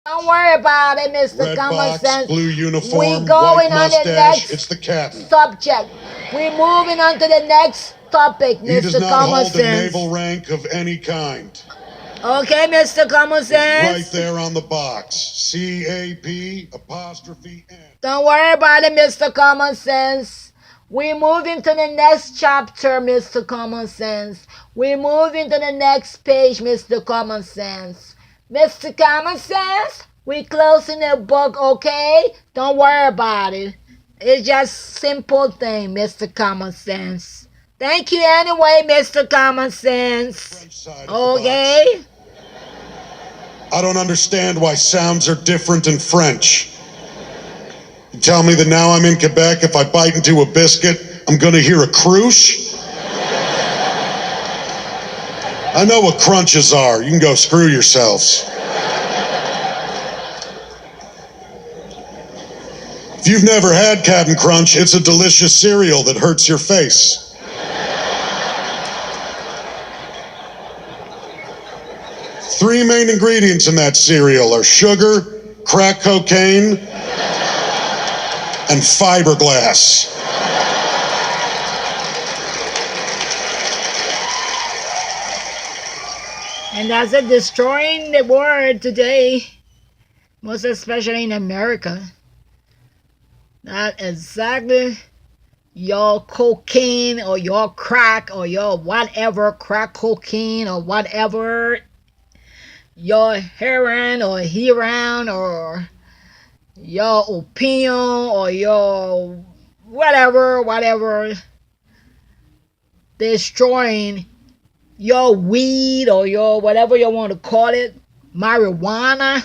Don't worry about it, Mr. Red Common box, Sense. blue We uniform, going white on the mustache. next It's the captain. subject. We moving on to the next topic, He does Mr. not Common hold a Sense. naval rank of any kind. Okay, Mr. Common It's right Sense. there on the box. CAP''N. Don't worry about it, Mr. Common Sense. We moving to the next chapter, Mr. Common Sense. We moving to the next page, Mr. Common Sense. Mr. Common Sense, we closing the book, okay? Don't worry about it. It's just simple thing, Mr. Common Sense. Thank you anyway, Mr. Common Sense. French side of the Okay? box. I don't understand why sounds are different in French. You tell me that now I'm in Quebec, if I bite into a biscuit, I'm gonna hear a croosh? I know what crunches are. You can go screw yourselves. If you've never had Cap'n Crunch, it's a delicious cereal that hurts your face. Three main ingredients in that cereal are sugar, crack cocaine, and fiberglass. And that's it, destroying the world today, most especially in America. Not exactly your cocaine or your crack or your whatever, crack cocaine or whatever, your heroin or or your opium or your whatever, destroying your weed or your whatever you want to call it, marijuana,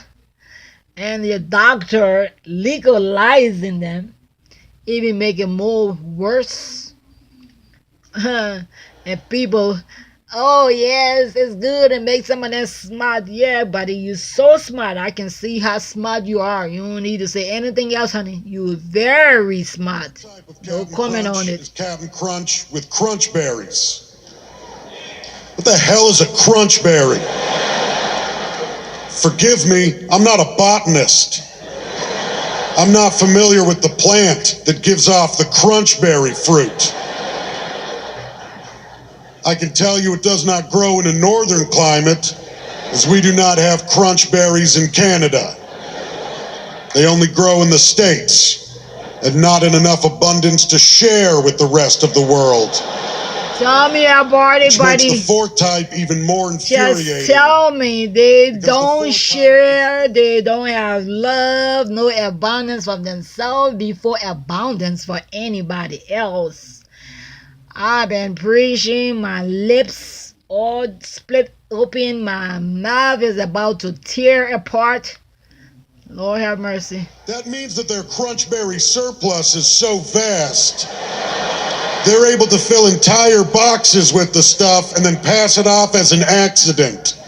and your doctor legalizing them, even make it more worse. And people, oh yes, it's good and make someone else smart. Yeah, buddy, you're so smart. I can see how smart you are. You don't need to say anything else, honey. You're very smart. No comment on it. Is Cap'n Crunch with crunch berries. What the hell is a crunch berry? Forgive me, I'm not a botanist. I'm not familiar with the plant that gives off the crunchberry fruit. I can tell you it does not grow in a northern climate, as we do not have crunch berries in Canada. They only grow in the States, and not in enough abundance to share with the rest of the world. Tell me about it, Which makes buddy. the fourth type even more infuriating. Just tell me they Because don't share, they don't have love, no abundance for themselves before abundance for anybody else. I've been preaching, my lips all split open, my mouth is about to tear apart. Lord have mercy. That means that their crunchberry surplus is so vast, they're able to fill entire boxes with the stuff and then pass it off as an accident.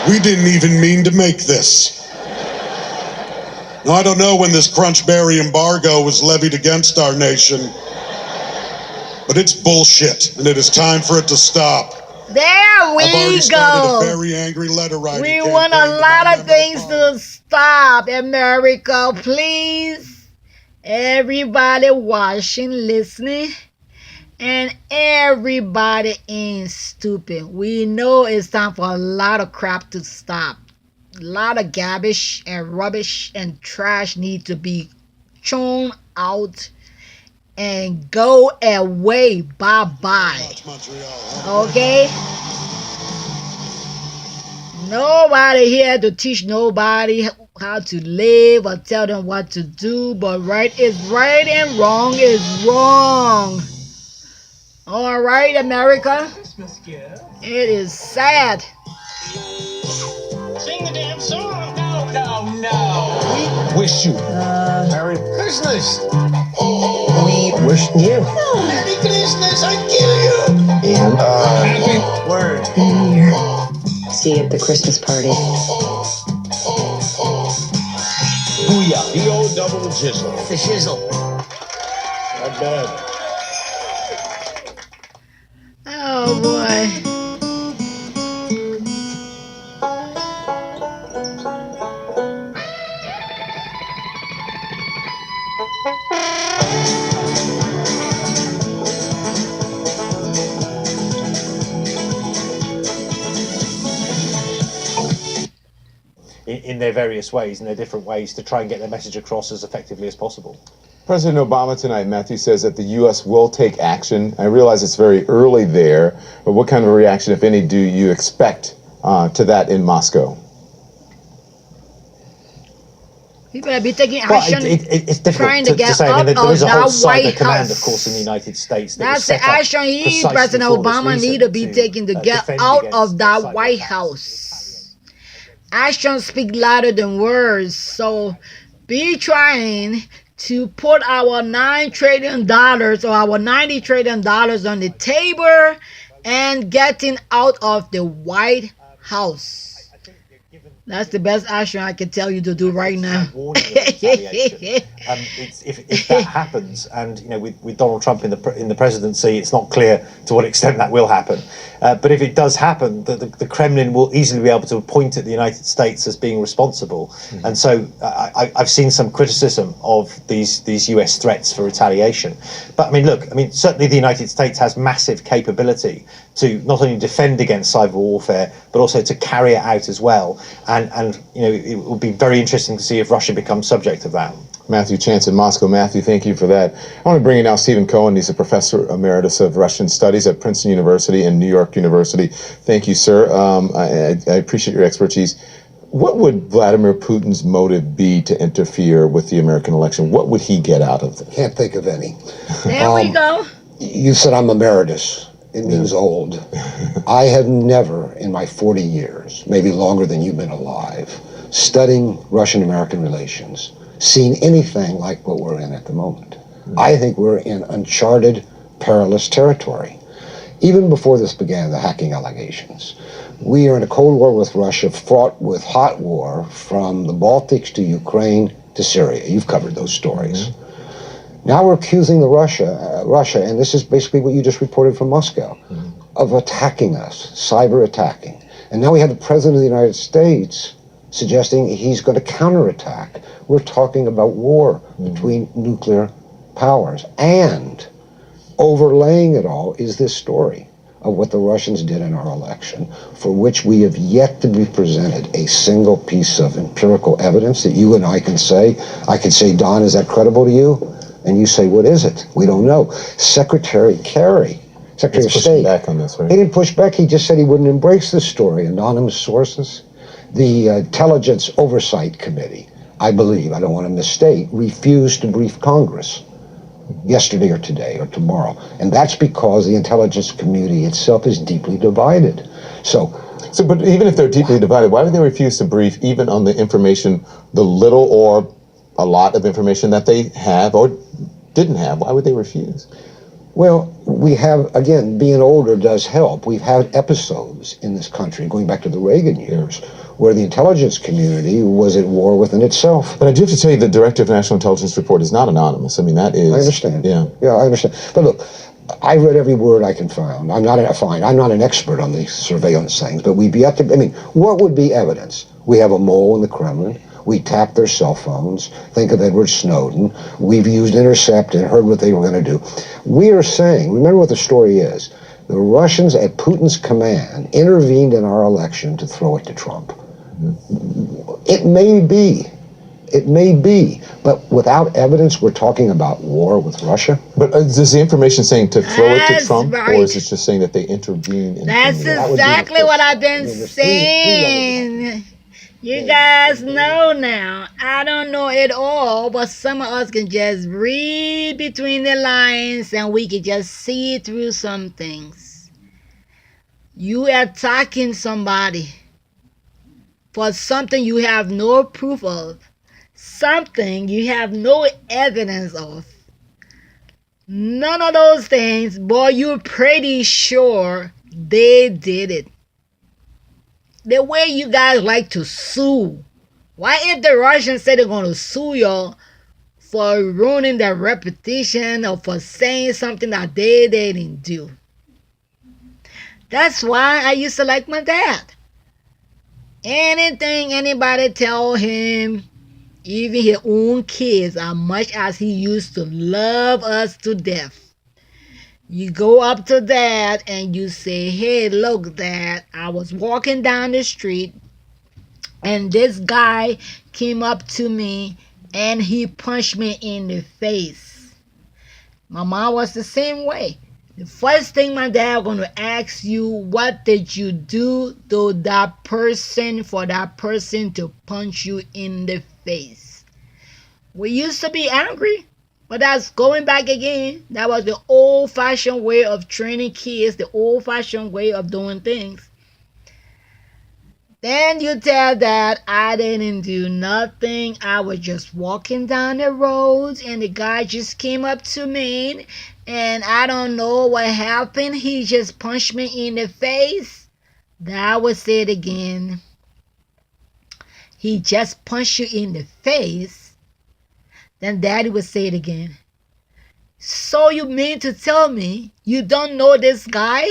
We didn't even mean to make this. Now, I don't know when this crunchberry embargo was levied against our nation, but it's bullshit, and it is time for it to stop. There I've already we started a go. very angry letter writing We campaign want a to my lot of member things Parliament. to stop, America, please. Everybody watching, listening, and everybody ain't stupid. We know it's time for a lot of crap to stop. A lot of garbage and rubbish and trash need to be thrown out and go away. Bye-bye. Montreal. Okay? Nobody here to teach nobody how to live or tell them what to do, but right is right and wrong is wrong. All right, America. It is sad. Sing the damn song. No. We wish you Merry Christmas. We wish you Merry Christmas. I kill you. And happy word. See you at the Christmas party. Booyah. B-O double jizzle. The shizzle. Not bad. Oh boy. in their various ways, in their different ways, to try and get their message across as effectively as possible. President Obama tonight, Matthew, says that the U.S. will take action. I realize it's very early there, but what kind of a reaction, if any, do you expect to that in Moscow? We better be taking Well, action. it's difficult trying to get say. I out mean, there is a of whole that cyber White command, House. of course, in the United States. That was That's the set up action precisely President for this Obama reason, need to be taking to get defend out against of that cyber White attacks. House. Actions speak louder than words. So be trying to put our $9 trillion or our $90 trillion on the table and getting out of the White House. That's the best action I can tell you to do right now. Warning of retaliation. If that happens, and with Donald Trump in the presidency, it's not clear to what extent that will happen. But if it does happen, the Kremlin will easily be able to point at the United States as being responsible. Mm-hmm. And so I've seen some criticism of these US threats for retaliation. But certainly the United States has massive capability to not only defend against cyber warfare, but also to carry it out as well. And it will be very interesting to see if Russia becomes subject of that. Matthew Chance in Moscow. Matthew, thank you for that. I want to bring in now Stephen Cohen. He's a professor emeritus of Russian studies at Princeton University and New York University. Thank you, sir. I appreciate your expertise. What would Vladimir Putin's motive be to interfere with the American election? What would he get out of this? Can't think of any. There we go. You said I'm emeritus. It means old. I have never, in my 40 years, maybe longer than you've been alive, studying Russian-American relations, seen anything like what we're in at the moment. I think we're in uncharted, perilous territory. Even before this began, the hacking allegations, we are in a Cold War with Russia, fought with hot war from the Baltics to Ukraine to Syria. You've covered those stories. Now we're accusing Russia, and this is basically what you just reported from Moscow, of attacking us, cyber attacking. And now we have the President of the United States suggesting he's going to counterattack. We're talking about war between nuclear powers. And overlaying it all is this story of what the Russians did in our election, for which we have yet to be presented a single piece of empirical evidence that you and I can say, Don, is that credible to you? And you say, what is it? We don't know. Secretary Kerry, Secretary of State, back on this, right? He didn't push back. He just said he wouldn't embrace this story. Anonymous sources. The Intelligence Oversight Committee, I believe, I don't want to misstate, refused to brief Congress yesterday or today or tomorrow. And that's because the intelligence community itself is deeply divided. But even if they're deeply divided, why would they refuse to brief even on the information, the little or a lot of information that they have or didn't have? Why would they refuse? Well, we have, again, being older does help. We've had episodes in this country, going back to the Reagan years, where the intelligence community was at war within itself. But I do have to tell you, the Director of National Intelligence Report is not anonymous. I mean, that is... I understand. Yeah, I understand. But look, I read every word I can find. I'm not an expert on these surveillance things, but we've yet to... what would be evidence? We have a mole in the Kremlin. We tapped their cell phones. Think of Edward Snowden. We've used Intercept and heard what they were going to do. We are saying, remember what the story is, the Russians at Putin's command intervened in our election to throw it to Trump. It may be, but without evidence, we're talking about war with Russia. But is the information saying to throw it to Trump, right. or is it just saying that they intervened? That's exactly what I've been saying. You guys know now. I don't know it all, but some of us can just read between the lines and we can just see through some things. You attacking somebody for something you have no proof of, something you have no evidence of. None of those things, boy, you're pretty sure they did it. The way you guys like to sue. Why if the Russians say they're going to sue y'all for ruining their reputation or for saying something that they didn't do? That's why I used to like my dad. Anything anybody tell him, even his own kids, as much as he used to love us to death. You go up to dad and you say, hey, look, dad, I was walking down the street and this guy came up to me and he punched me in the face. My mom was the same way. The first thing my dad going to ask you, what did you do to that person for that person to punch you in the face? We used to be angry, but that's going back again. That was the old-fashioned way of training kids, the old-fashioned way of doing things. Then you tell Dad, I didn't do nothing. I was just walking down the road and the guy just came up to me and I don't know what happened. He just punched me in the face. Dad would say it again. He just punched you in the face. Then Daddy would say it again. So you mean to tell me you don't know this guy?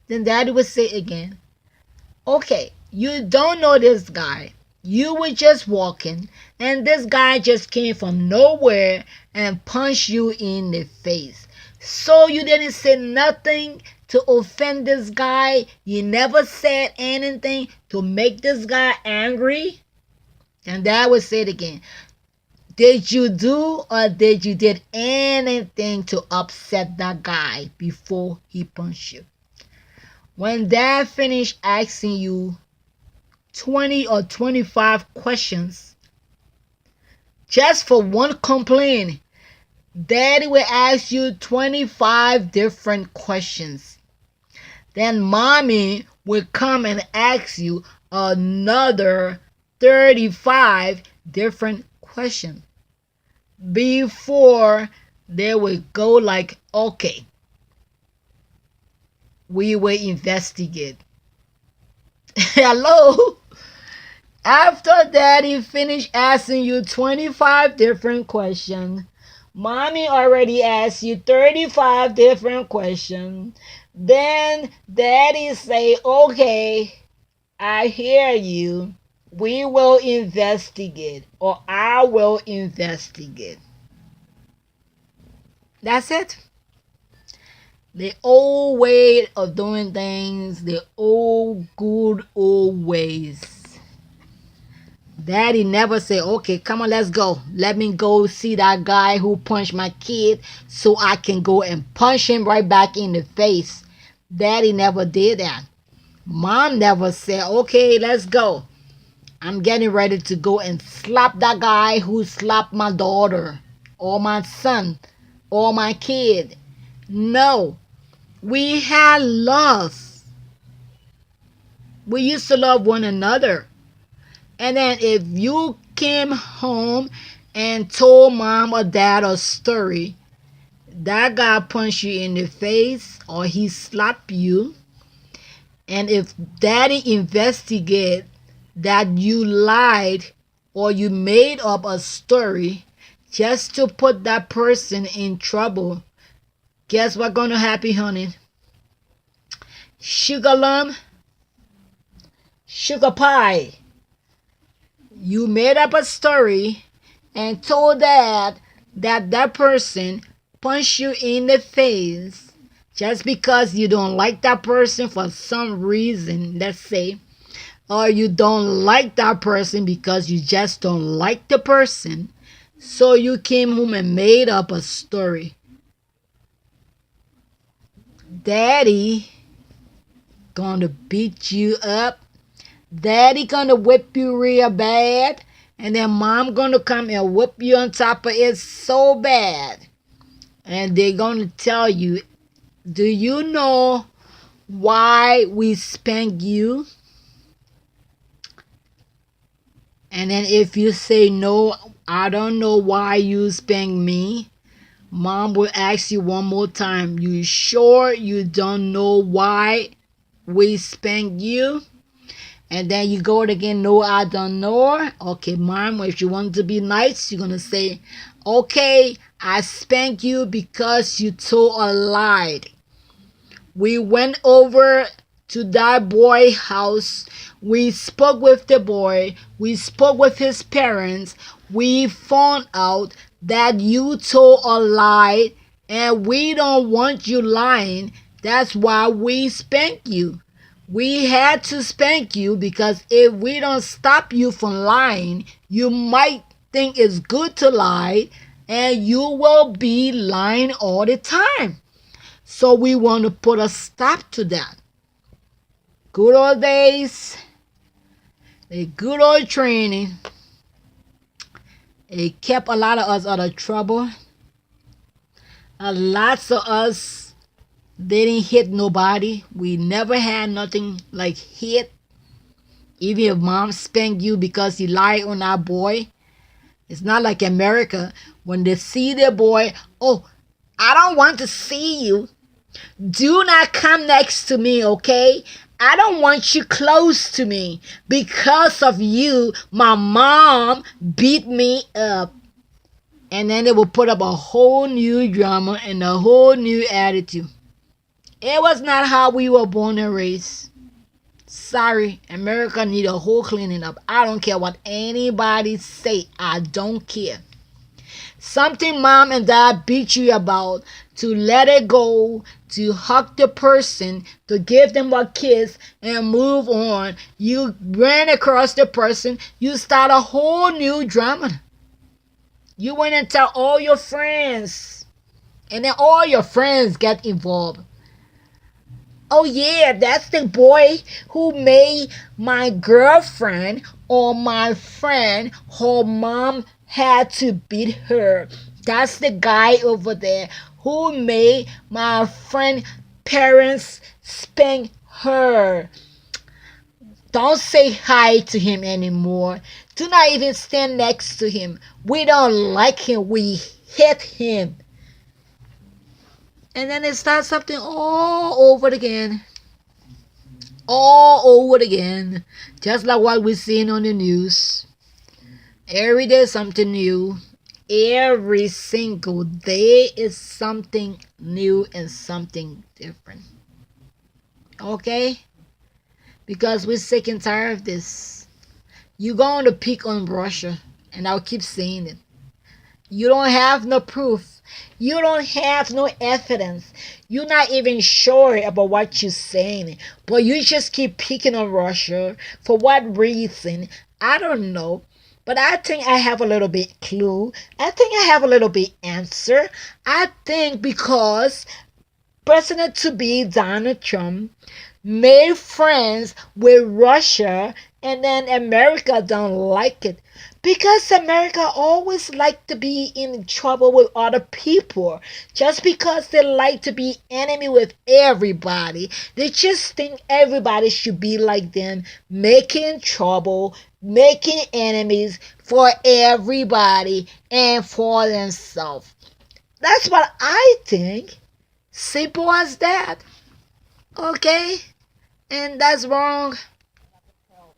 Then Daddy would say it again. Okay, you don't know this guy. You were just walking, and this guy just came from nowhere and punched you in the face. So you didn't say nothing to offend this guy. You never said anything to make this guy angry. And Dad would say it again. Did you do or did you did anything to upset that guy before he punched you? When Dad finished asking you 20 or 25 questions, just for one complaint, Daddy will ask you 25 different questions. Then Mommy will come and ask you another 35 different questions before they will go like, okay, we will investigate. Hello? After Daddy finished asking you 25 different questions, Mommy already asked you 35 different questions. Then Daddy say, okay, I hear you. We will investigate, or I will investigate. That's it. The old way of doing things, the old good old ways. Daddy never say, okay, come on, let's go. Let me go see that guy who punched my kid so I can go and punch him right back in the face. Daddy never did that. Mom never said, okay, let's go. I'm getting ready to go and slap that guy who slapped my daughter or my son or my kid. No. We had love. We used to love one another. And then if you came home and told Mom or Dad a story, that guy punched you in the face or he slapped you, and if Daddy investigate that you lied or you made up a story just to put that person in trouble, guess what's gonna happen, honey? Sugar lump, sugar pie. You made up a story and told Dad that that person punched you in the face just because you don't like that person for some reason, let's say, or you don't like that person because you just don't like the person. So you came home and made up a story. Daddy gonna beat you up. Daddy gonna whip you real bad. And then Mom gonna come and whip you on top of it so bad. And they're gonna tell you, do you know why we spank you? And then if you say, no, I don't know why you spank me, Mom will ask you one more time, you sure you don't know why we spank you? And then you go again, no, I don't know. Okay, Mom, if you want to be nice, you're going to say, okay, I spanked you because you told a lie. We went over to that boy's house. We spoke with the boy. We spoke with his parents. We found out that you told a lie, and we don't want you lying. That's why we spank you. We had to spank you because if we don't stop you from lying, you might think it's good to lie, and you will be lying all the time. So we want to put a stop to that. Good old days, the good old training, it kept a lot of us out of trouble. Lots of us didn't hit nobody. We never had nothing like hit. Even if mom spanked you because you lied on our boy. It's not like America. When they see their boy, oh, I don't want to see you. Do not come next to me, okay? I don't want you close to me. Because of you, my mom beat me up. And then they will put up a whole new drama and a whole new attitude. It was not how we were born and raised. Sorry, America need a whole cleaning up. I don't care what anybody say. I don't care. Something mom and dad beat you about, to let it go, to hug the person, to give them a kiss and move on. You ran across the person. You start a whole new drama. You went and tell all your friends. And then all your friends get involved. Oh yeah, that's the boy who made my girlfriend or my friend, her mom had to beat her. That's the guy over there who made my friend parents spank her. Don't say hi to him anymore. Do not even stand next to him. We don't like him. We hate him. And then it starts something all over again. All over again. Just like what we're seeing on the news. Every day something new. Every single day is something new and something different. Okay? Because we're sick and tired of this. You're going to pick on Russia. And I'll keep saying it. You don't have no proof. You don't have no evidence. You're not even sure about what you're saying. But you just keep picking on Russia. For what reason? I don't know. But I think I have a little bit clue. I think I have a little bit answer. I think because President-to-be Donald Trump made friends with Russia, and then America don't like it. Because America always like to be in trouble with other people. Just because they like to be enemy with everybody. They just think everybody should be like them, making trouble, making enemies for everybody and for themselves. That's what I think. Simple as that. Okay? And that's wrong.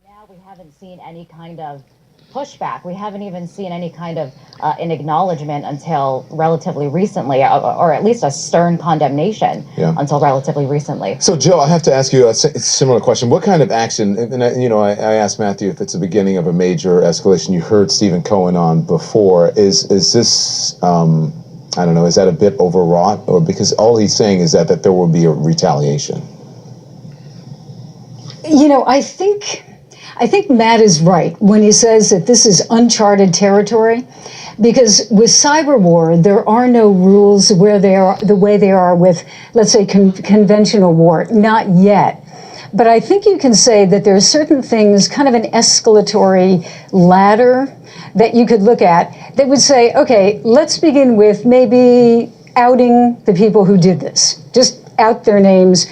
Now we haven't seen any kind of pushback. We haven't even seen any kind of an acknowledgement until relatively recently, or at least a stern condemnation until relatively recently. So, Joe, I have to ask you a similar question. What kind of action, and I asked Matthew if it's the beginning of a major escalation. You heard Stephen Cohen on before. Is this, I don't know, is that a bit overwrought? Or because all he's saying is that there will be a retaliation? I think Matt is right when he says that this is uncharted territory, because with cyber war, there are no rules where they are the way they are with, let's say, conventional war. Not yet. But I think you can say that there are certain things, kind of an escalatory ladder that you could look at that would say, okay, let's begin with maybe outing the people who did this. Just out their names.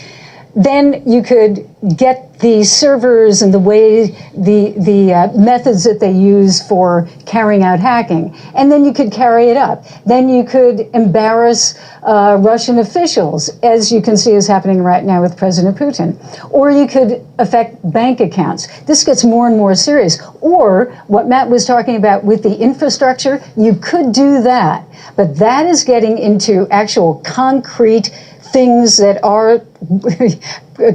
Then you could get the servers and the way, the methods that they use for carrying out hacking. And then you could carry it up. Then you could embarrass Russian officials, as you can see is happening right now with President Putin. Or you could affect bank accounts. This gets more and more serious. Or what Matt was talking about with the infrastructure, you could do that. But that is getting into actual concrete things that are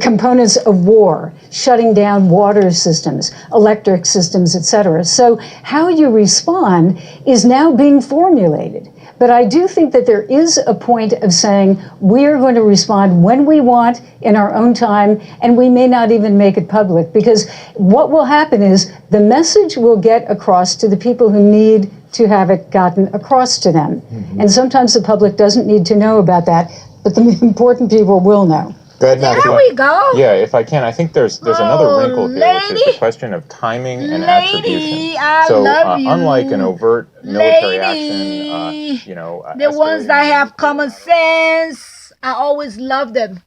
components of war, shutting down water systems, electric systems, etc. So how you respond is now being formulated. But I do think that there is a point of saying we are going to respond when we want in our own time, and we may not even make it public, because what will happen is the message will get across to the people who need to have it gotten across to them. Mm-hmm. And sometimes the public doesn't need to know about that, but the important people will know. Go ahead, Matthew. There we go. Yeah, if I can, I think there's another wrinkle here, which is the question of timing and attribution. So, unlike an overt military action, the ones that have common sense, I always love them.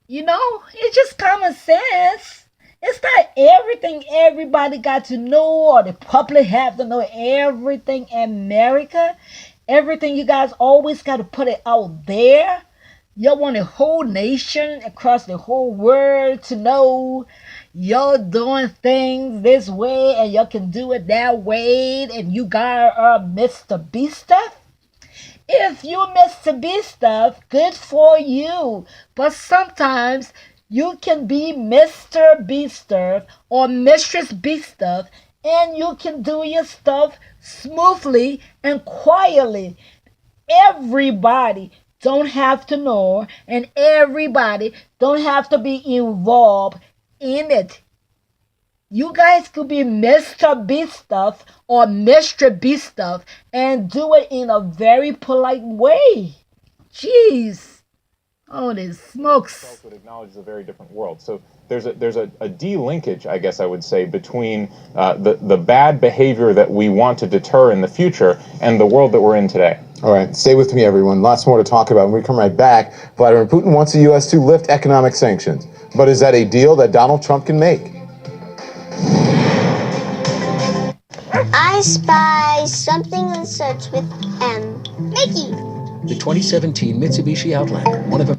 It's just common sense. It's not everything everybody got to know, or the public have to know everything in America. Everything you guys always got to put it out there. You want the whole nation across the whole world to know you're doing things this way and you can do it that way, and you guys are Mr. B stuff. If you Mr. B stuff, good for you. But sometimes you can be Mr. B stuff or Mistress B stuff, and you can do your stuff smoothly and quietly. Everybody don't have to know, and everybody don't have to be involved in it. You guys could be Mr. B stuff or Mr. B stuff and do it in a very polite way. Jeez. Oh, this smokes. Would acknowledge a very different world. So there's a de-linkage, I guess I would say, between the bad behavior that we want to deter in the future and the world that we're in today. All right, stay with me, everyone. Lots more to talk about. When we come right back, Vladimir Putin wants the U.S. to lift economic sanctions. But is that a deal that Donald Trump can make? I spy something that starts with M. Mickey. The 2017 Mitsubishi Outlander, one of a...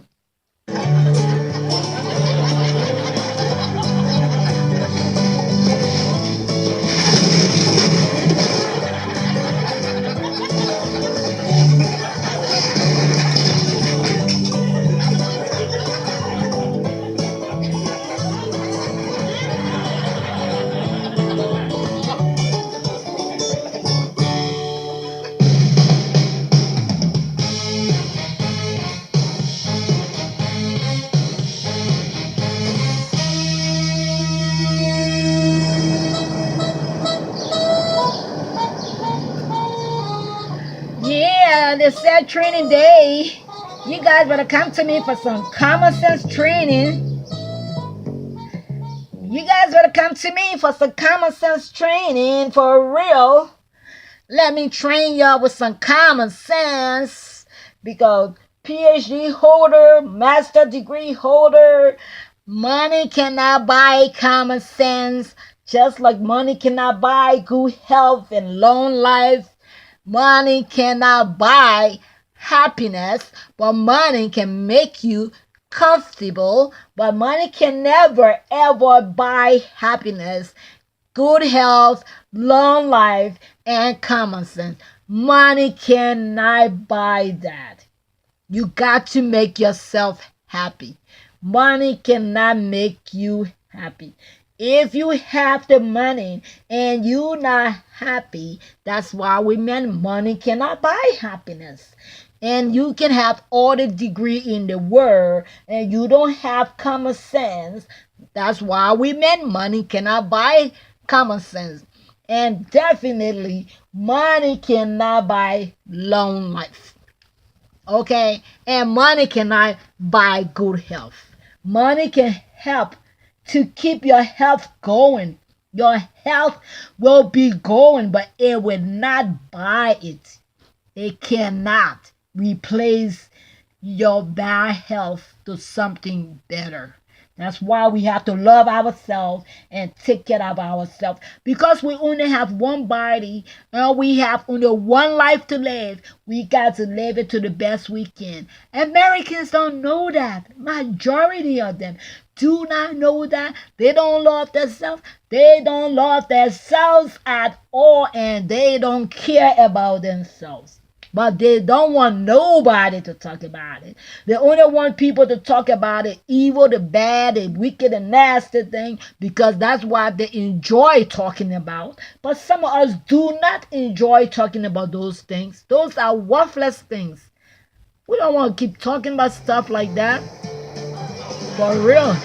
It's said training day. You guys better come to me for some common sense training. You guys better come to me for some common sense training for real. Let me train y'all with some common sense, because PhD holder, master degree holder, money cannot buy common sense, just like money cannot buy good health and long life. Money cannot buy happiness, but money can make you comfortable. But money can never ever buy happiness, good health, long life, and common sense. Money cannot buy that. You got to make yourself happy. Money cannot make you happy. If you have the money and you're not happy, that's why we meant money cannot buy happiness. And you can have all the degree in the world and you don't have common sense. That's why we meant money cannot buy common sense. And definitely money cannot buy long life. Okay? And money cannot buy good health. Money can help to keep your health going. Your health will be going, but it will not buy it. It cannot replace your bad health to something better. That's why we have to love ourselves and take care of ourselves. Because we only have one body and we have only one life to live, we got to live it to the best we can. Americans don't know that. Majority of them do not know that. They don't love themselves. They don't love themselves at all, and they don't care about themselves. but they don't want nobody to talk about it. They only want people to talk about the evil, the bad, the wicked, and nasty thing, because that's what they enjoy talking about. But some of us do not enjoy talking about those things. Those are worthless things. We don't want to keep talking about stuff like that. For real.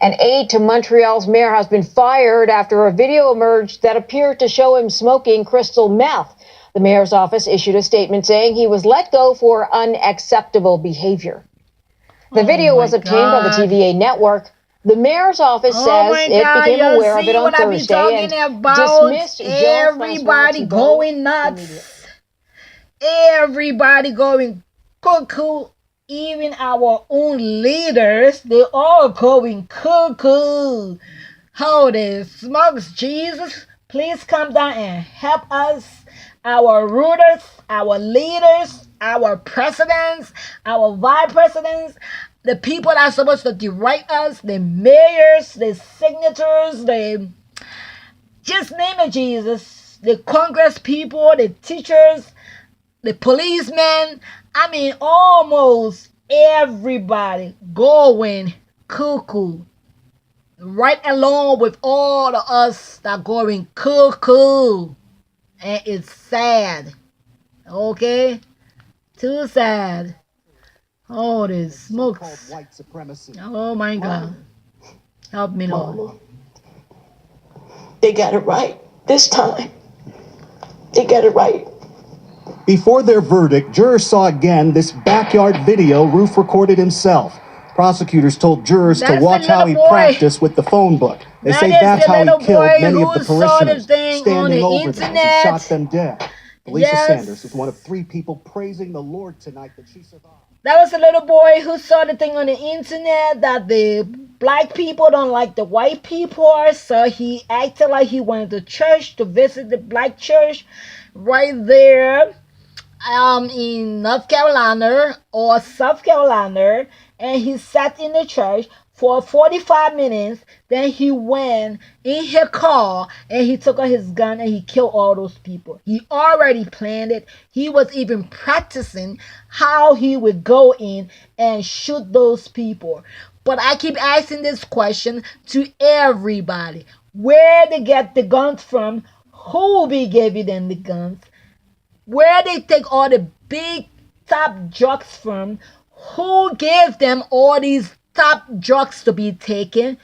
An aide to Montreal's mayor has been fired after a video emerged that appeared to show him smoking crystal meth. The mayor's office issued a statement saying he was let go for unacceptable behavior. The video was obtained by the TVA network. The mayor's office says it became aware of it on Thursday and dismissed everybody going nuts. Everybody going cuckoo. Even our own leaders, they all going cuckoo. Holy smokes, Jesus, please come down and help us. Our rulers, our leaders, our presidents, our vice presidents, the people that are supposed to direct us, the mayors, the senators, the just name it, Jesus, the Congress people, the teachers, the policemen. I mean, almost everybody going cuckoo. Right along with all of us that going cuckoo. And it's sad. Okay? Too sad. Holy smokes. Oh my God. Help me, Lord. They got it right this time. They got it right. Before their verdict, jurors saw again this backyard video Roof recorded himself. Prosecutors told jurors to watch how he practiced with the phone book. They say that's how he killed many of the parishioners, standing over them as he shot them dead. Lisa Sanders is one of 3 people praising the Lord tonight that she survived. That was a little boy who saw the thing on the internet that the black people don't like the white people, so he acted like he went to church to visit the black church right there in North Carolina or South Carolina, and he sat in the church for 45 minutes. Then he went in his car and he took out his gun and he killed all those people. He already planned it. He was even practicing how he would go in and shoot those people. But I keep asking this question to everybody. Where they get the guns from? Who be giving them the guns? Where they take all the big top drugs from? Who gave them all these top drugs to be taken?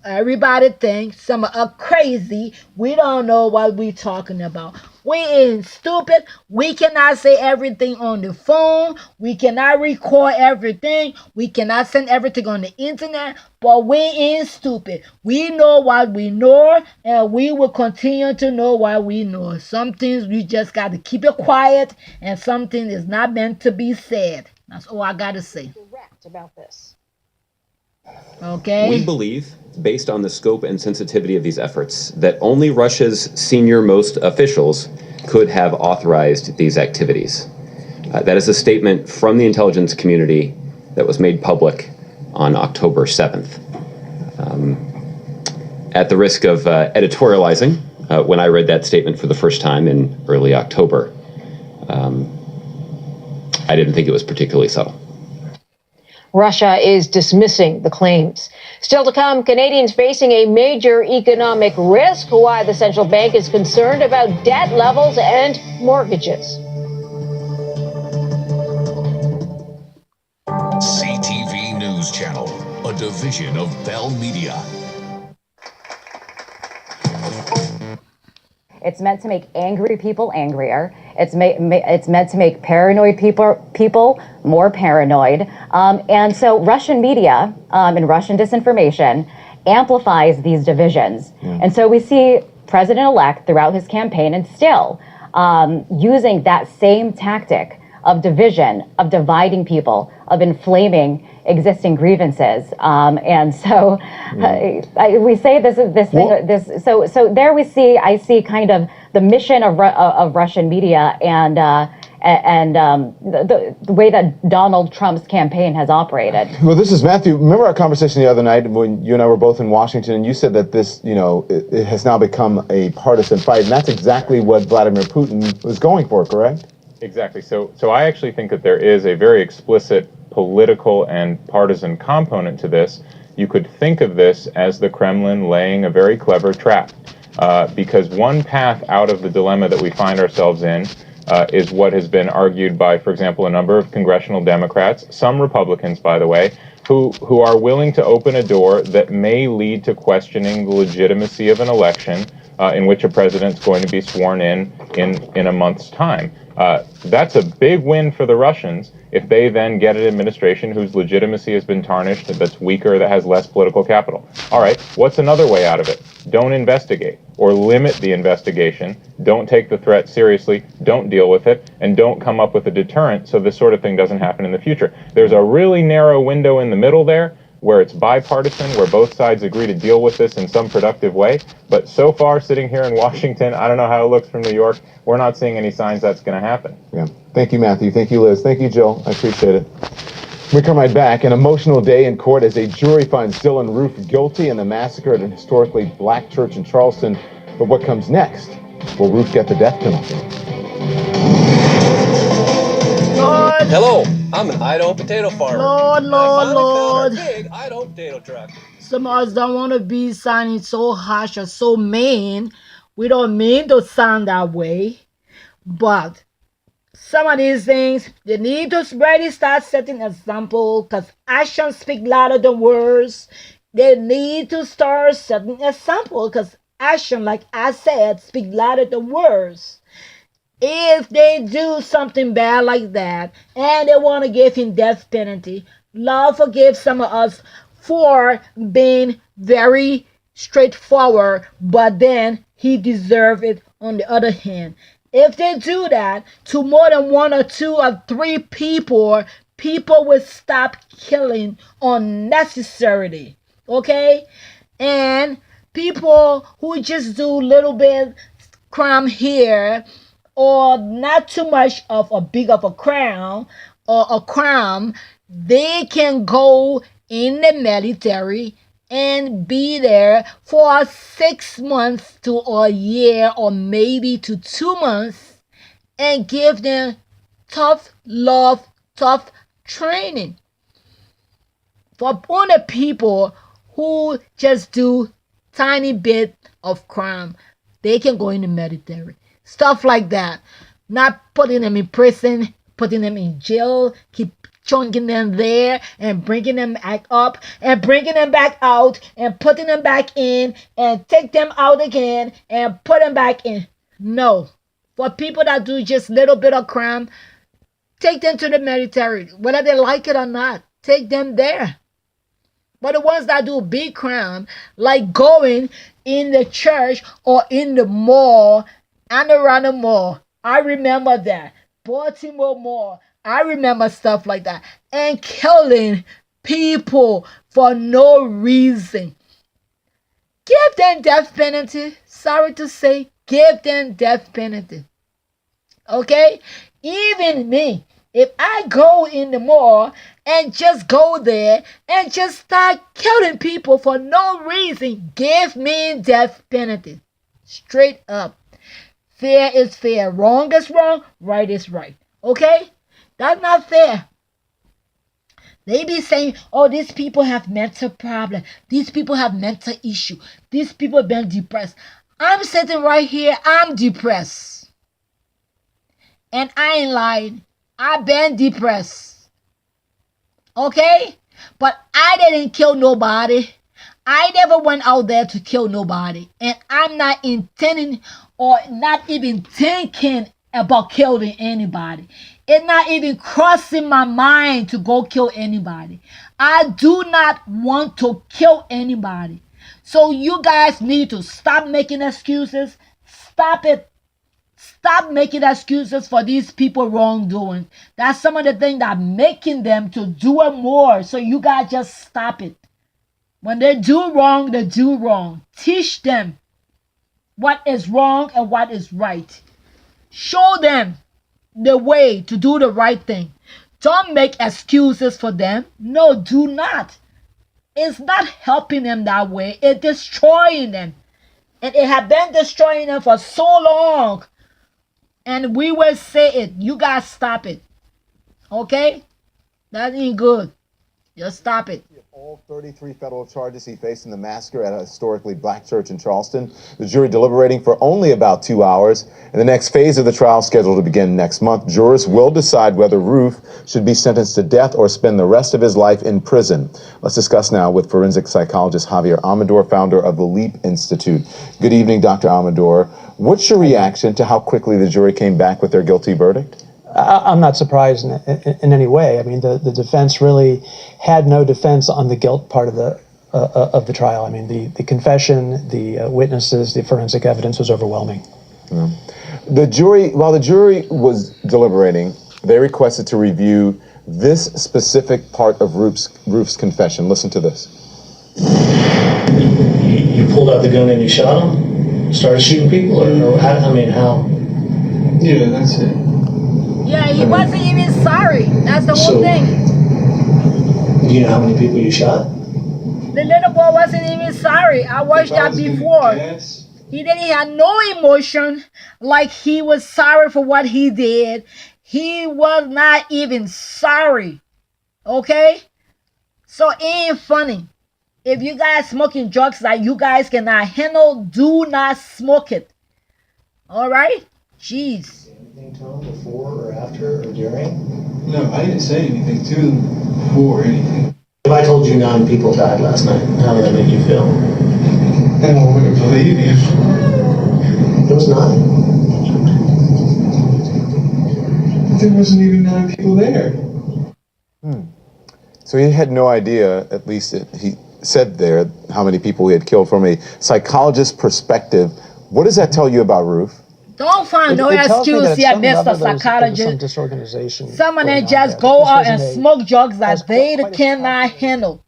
Everybody thinks some are crazy. We don't know what we're talking about. We ain't stupid. We cannot say everything on the phone. We cannot record everything. We cannot send everything on the internet. But we ain't stupid. We know what we know, and we will continue to know what we know. Some things we just got to keep it quiet, and something is not meant to be said. That's all I got to say. Direct about this. Okay. We believe, based on the scope and sensitivity of these efforts, that only Russia's senior-most officials could have authorized these activities. That is a statement from the intelligence community that was made public on October 7th. At the risk of editorializing, when I read that statement for the first time in early October, I didn't think it was particularly subtle. Russia is dismissing the claims. Still to come, Canadians facing a major economic risk, why the central bank is concerned about debt levels and mortgages. CTV News Channel, a division of Bell Media. It's meant to make angry people angrier. It's meant to make paranoid people more paranoid. And so Russian media and Russian disinformation amplifies these divisions. And so we see President-elect throughout his campaign and still using that same tactic of division, of dividing people, of inflaming existing grievances. And so we say this is this thing. So there I see kind of the mission of Russian media and the way that Donald Trump's campaign has operated. Well, this is Matthew. Remember our conversation the other night when you and I were both in Washington, and you said that this, it has now become a partisan fight, and that's exactly what Vladimir Putin was going for, correct? Exactly. So I actually think that there is a very explicit political and partisan component to this. You could think of this as the Kremlin laying a very clever trap, because one path out of the dilemma that we find ourselves in is what has been argued by, for example, a number of congressional Democrats, some Republicans, by the way, who are willing to open a door that may lead to questioning the legitimacy of an election in which a president's going to be sworn in a month's time. That's a big win for the Russians if they then get an administration whose legitimacy has been tarnished, that's weaker, that has less political capital. All right, what's another way out of it? Don't investigate or limit the investigation. Don't take the threat seriously. Don't deal with it, and don't come up with a deterrent so this sort of thing doesn't happen in the future. There's a really narrow window in the middle there where it's bipartisan, where both sides agree to deal with this in some productive way. But so far, sitting here in Washington, I don't know how it looks from New York, we're not seeing any signs that's going to happen. Yeah. Thank you, Matthew. Thank you, Liz. Thank you, Jill. I appreciate it. We come right back. An emotional day in court as a jury finds Dylan Roof guilty in the massacre at an historically black church in Charleston. But what comes next? Will Roof get the death penalty? Lord. Hello, I'm an Idaho potato farmer. Lord. Big Idaho potato truck. Some of us don't want to be sounding so harsh or so mean. We don't mean to sound that way. But some of these things, they need to really start setting example, because actions speak louder than words. They need to start setting example, because action, like I said, speak louder than words. If they do something bad like that and they want to give him death penalty, Lord forgive some of us for being very straightforward, but then he deserves it on the other hand. If they do that to more than 1 or 2 or 3 people will stop killing unnecessarily, okay? And people who just do little bit crime here, or not too much of a big of a crime or a crime, they can go in the military and be there for 6 months to a year or maybe to 2 months and give them tough love, tough training. For only people who just do tiny bit of crime, they can go in the military. Stuff like that. Not putting them in prison, putting them in jail, keep chunking them there and bringing them back up and bringing them back out and putting them back in and take them out again and put them back in. No. For people that do just little bit of crime, take them to the military. Whether they like it or not, take them there. But the ones that do big crime, like going in the church or in the mall and around the mall, I remember that. Baltimore Mall, I remember stuff like that. And killing people for no reason. Give them death penalty. Sorry to say, give them death penalty. Okay? Even me, if I go in the mall and just go there and just start killing people for no reason, give me death penalty. Straight up. Fair is fair. Wrong is wrong. Right is right. Okay? That's not fair. They be saying, oh, these people have mental problems. These people have mental issue. These people have been depressed. I'm sitting right here. I'm depressed. And I ain't lying. I've been depressed. Okay? But I didn't kill nobody. I never went out there to kill nobody. And I'm not intending or not even thinking about killing anybody. It's not even crossing my mind to go kill anybody. I do not want to kill anybody. So you guys need to stop making excuses. Stop it. Stop making excuses for these people wrongdoing. That's some of the things that are making them to do it more. So you guys just stop it. When they do wrong, they do wrong. Teach them what is wrong and what is right. Show them the way to do the right thing. Don't make excuses for them. No, do not. It's not helping them that way. It's destroying them. And it has been destroying them for so long. And we will say it. You guys stop it. Okay? That ain't good. Just stop it. All 33 federal charges he faced in the massacre at a historically black church in Charleston. The jury deliberating for only about 2 hours. And the next phase of the trial scheduled to begin next month. Jurors will decide whether Roof should be sentenced to death or spend the rest of his life in prison. Let's discuss now with forensic psychologist Javier Amador, founder of the LEAP Institute. Good evening, Dr. Amador. What's your reaction to how quickly the jury came back with their guilty verdict? I'm not surprised in any way. I mean, the defense really had no defense on the guilt part of the trial. I mean, the confession, the witnesses, the forensic evidence was overwhelming. Yeah. While the jury was deliberating, they requested to review this specific part of Roof's confession. Listen to this. You pulled out the gun and you shot him? Started shooting people? Or how? Yeah, that's it. Yeah, he wasn't even sorry. That's the whole thing. Do you know how many people you shot? The little boy wasn't even sorry. I watched that before. He didn't have no emotion, like he was sorry for what he did. He was not even sorry. Okay? So it ain't funny. If you guys smoking drugs that you guys cannot handle, do not smoke it. Alright? Jeez. Anything to him before or after or during? No, I didn't say anything to them before or anything. If I told you 9 people died last night, how would that make you feel? I wouldn't believe you. It was 9. There wasn't even 9 people there. So he had no idea, at least he said there, how many people he had killed. From a psychologist's perspective, what does that tell you about Roof? Don't find no excuse here, Mr. Psychologist. Disorganization. Some of them just go out and smoke drugs that they cannot handle.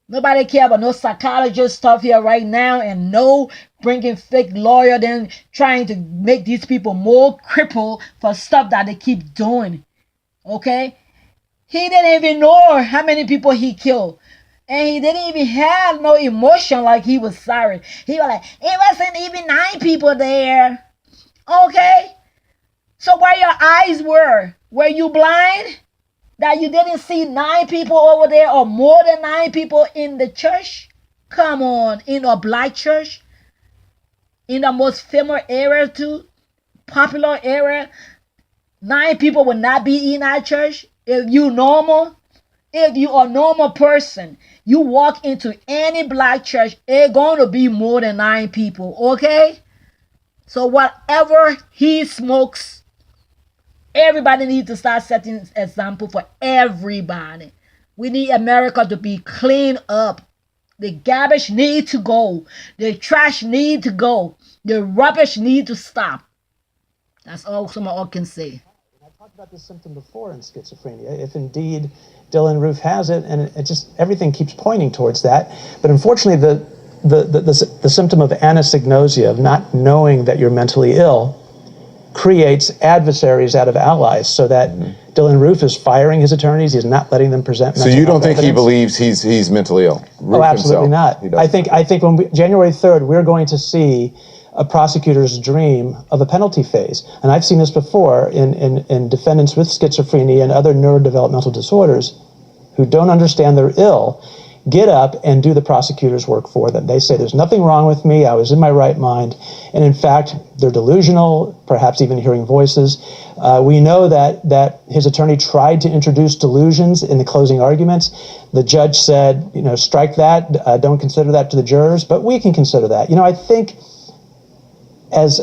Nobody care about no psychologist stuff here right now, and no bringing fake lawyer, then trying to make these people more crippled for stuff that they keep doing. Okay? He didn't even know how many people he killed. And he didn't even have no emotion like he was sorry. He was like, it wasn't even 9 people there. Okay? So where your eyes were you blind? That you didn't see 9 people over there or more than 9 people in the church? Come on, in a black church? In the most famous area too? Popular area? 9 people would not be in that church? If you normal? If you are a normal person, you walk into any black church, it's going to be more than 9 people, okay? So whatever he smokes, everybody needs to start setting an example for everybody. We need America to be cleaned up. The garbage need to go. The trash need to go. The rubbish need to stop. That's all someone can say. I talked about this symptom before in schizophrenia. If indeed Dylann Roof has it, and it just everything keeps pointing towards that. But unfortunately, the symptom of anosognosia, of not knowing that you're mentally ill, creates adversaries out of allies, so that Dylann Roof is firing his attorneys. He's not letting them present. So you don't think he believes he's mentally ill? Oh, absolutely not. I think when January 3rd, we're going to see a prosecutor's dream of a penalty phase. And I've seen this before in defendants with schizophrenia and other neurodevelopmental disorders who don't understand they're ill, get up and do the prosecutor's work for them. They say, there's nothing wrong with me, I was in my right mind. And in fact, they're delusional, perhaps even hearing voices. We know that his attorney tried to introduce delusions in the closing arguments. The judge said, strike that, don't consider that to the jurors, but we can consider that. I think as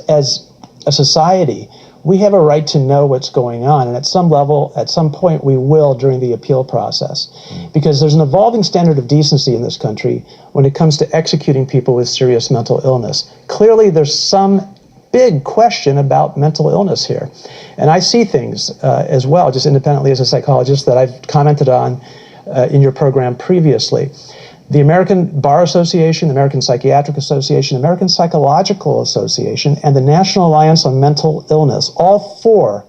a society, we have a right to know what's going on, and at some level, at some point, we will during the appeal process, because there's an evolving standard of decency in this country when it comes to executing people with serious mental illness. Clearly, there's some big question about mental illness here, and I see things as well, just independently as a psychologist, that I've commented on in your program previously. The American Bar Association, the American Psychiatric Association, American Psychological Association, and the National Alliance on Mental Illness, all four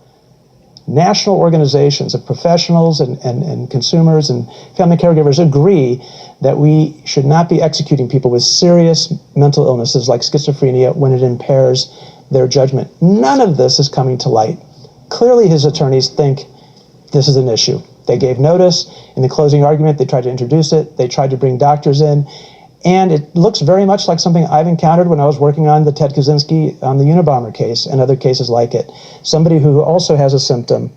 national organizations of professionals and consumers and family caregivers agree that we should not be executing people with serious mental illnesses like schizophrenia when it impairs their judgment. None of this is coming to light. Clearly his attorneys think this is an issue. They gave notice. In the closing argument, they tried to introduce it. They tried to bring doctors in. And it looks very much like something I've encountered when I was working on the Ted Kaczynski on the Unabomber case and other cases like it. Somebody who also has a symptom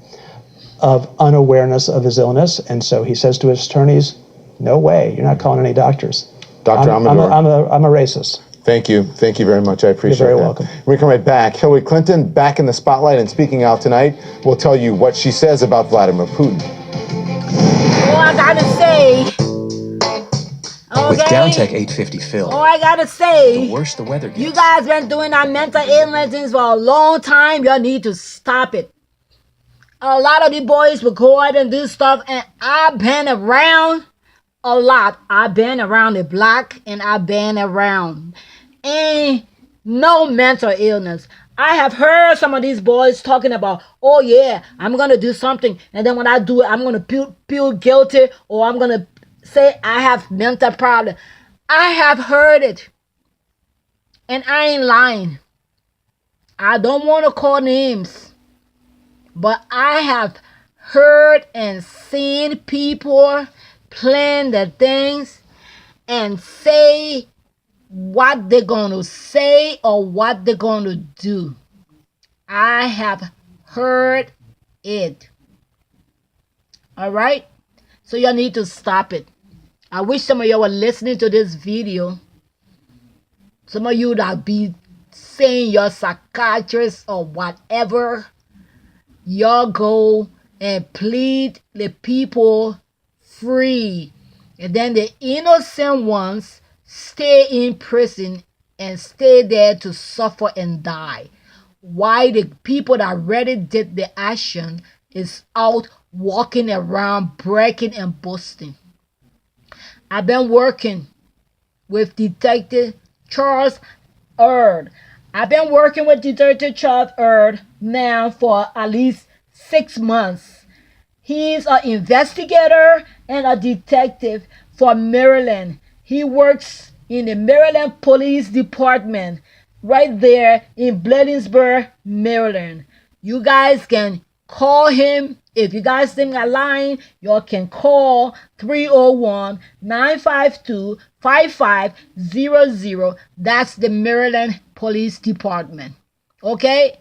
of unawareness of his illness. And so he says to his attorneys, no way, you're not calling any doctors. Dr. Amador. I'm a racist. Thank you. Thank you very much. I appreciate it. You're very welcome. We come right back. Hillary Clinton back in the spotlight and speaking out tonight. We'll tell you what she says about Vladimir Putin. Oh, I gotta say. Okay. With Downtech 850 Phil. Oh, I gotta say. The worse the weather gets. You guys been doing our mental illness things for a long time. You need to stop it. A lot of the boys will go out and do stuff, and I've been around a lot. I've been around the block, and I've been around. And no mental illness. I have heard some of these boys talking about, oh yeah, I'm going to do something. And then when I do it, I'm going to feel guilty, or I'm going to say I have mental problem. I have heard it. And I ain't lying. I don't want to call names. But I have heard and seen people plan the things and say what they're going to say or what they're going to do. I have heard it. All right? So you need to stop it. I wish some of you were listening to this video. Some of you that be saying you're psychiatrist or whatever, y'all go and plead the people free. And then the innocent ones stay in prison and stay there to suffer and die. Why the people that already did the action is out walking around breaking and busting. I've been working with Detective Charles Erd. I've been working with Detective Charles Erd now for at least 6 months. He's an investigator and a detective for Maryland. He works in the Maryland Police Department right there in Bladensburg, Maryland. You guys can call him. If you guys think I'm lying, you can call 301-952-5500. That's the Maryland Police Department. Okay?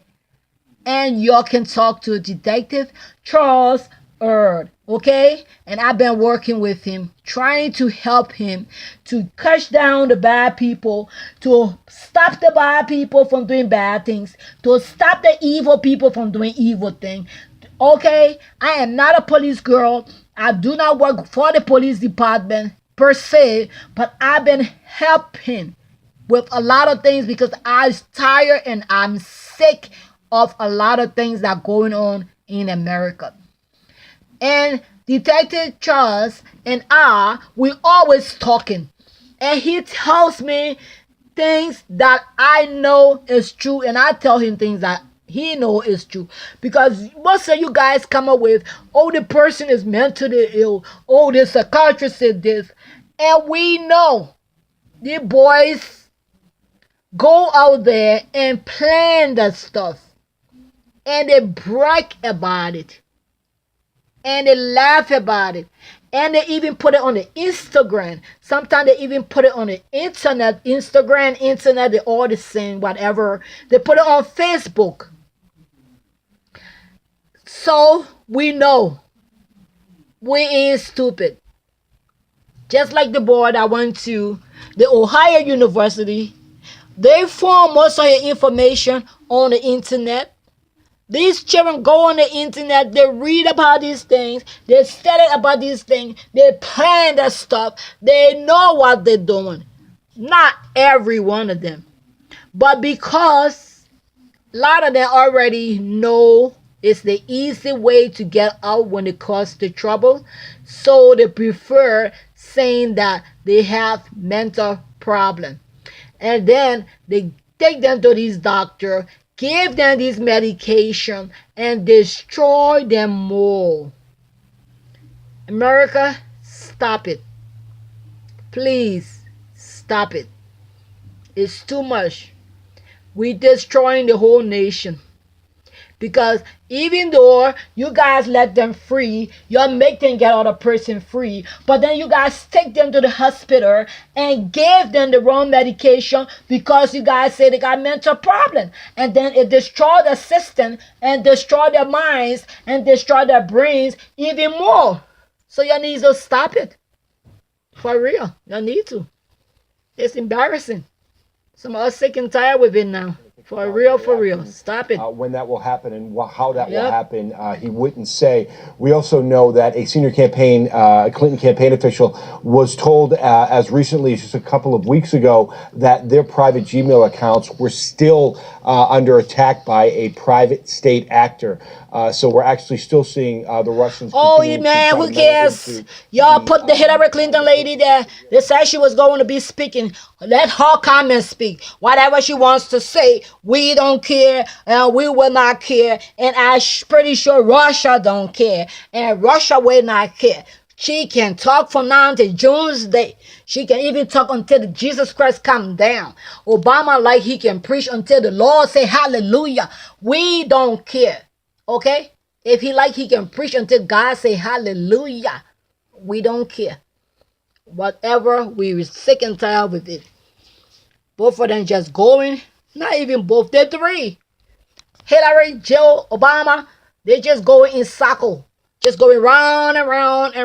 And you can talk to Detective Charles Erd. Okay? And I've been working with him, trying to help him to cut down the bad people, to stop the bad people from doing bad things, to stop the evil people from doing evil things. Okay? I am not a police girl. I do not work for the police department per se, but I've been helping with a lot of things because I'm tired and I'm sick of a lot of things that are going on in America. And Detective Charles and we always talking. And he tells me things that I know is true, and I tell him things that he know is true. Because most of you guys come up with, oh, the person is mentally ill. Oh, the psychiatrist said this. And we know the boys go out there and plan that stuff. And they brag about it. And they laugh about it. And they even put it on the Instagram. Sometimes they even put it on the internet. Instagram, internet, they all the same, whatever. They put it on Facebook. So we know we ain't stupid. Just like the boy that went to the Ohio University, They form most of your information on the internet. These children go on the internet, they read about these things, they study about these things, they plan that stuff, they know what they're doing. Not every one of them. But because a lot of them already know it's the easy way to get out when it causes the trouble, so they prefer saying that they have mental problem. And then they take them to these doctor, give them this medication, and destroy them more. America, stop it. Please, stop it. It's too much. We're destroying the whole nation. Because even though you guys let them free, you make them get other person free, but then you guys take them to the hospital and give them the wrong medication because you guys say they got mental problem. And then it destroy the system and destroy their minds and destroy their brains even more. So you need to stop it. For real. You need to. It's embarrassing. Some of us sick and tired with it now. For real. Stop it. When that will happen and how that will happen, he wouldn't say. We also know that a senior Clinton campaign official was told as recently as just a couple of weeks ago that their private Gmail accounts were still under attack by a private state actor. So we're actually still seeing the Russians. Oh, man, who cares? Y'all put the Hillary Clinton lady there. They said she was going to be speaking. Let her come and speak. Whatever she wants to say, we don't care, and we will not care. And I'm pretty sure Russia don't care, and Russia will not care. She can talk from now until June's Day. She can even talk until Jesus Christ come down. Obama, like, he can preach until the Lord say hallelujah. We don't care. Okay? If he like, he can preach until God say hallelujah. We don't care. Whatever, we're sick and tired with it. Both of them just going, not even both, they're three. Hillary, Joe, Obama, they just going in circle. Just going round and round and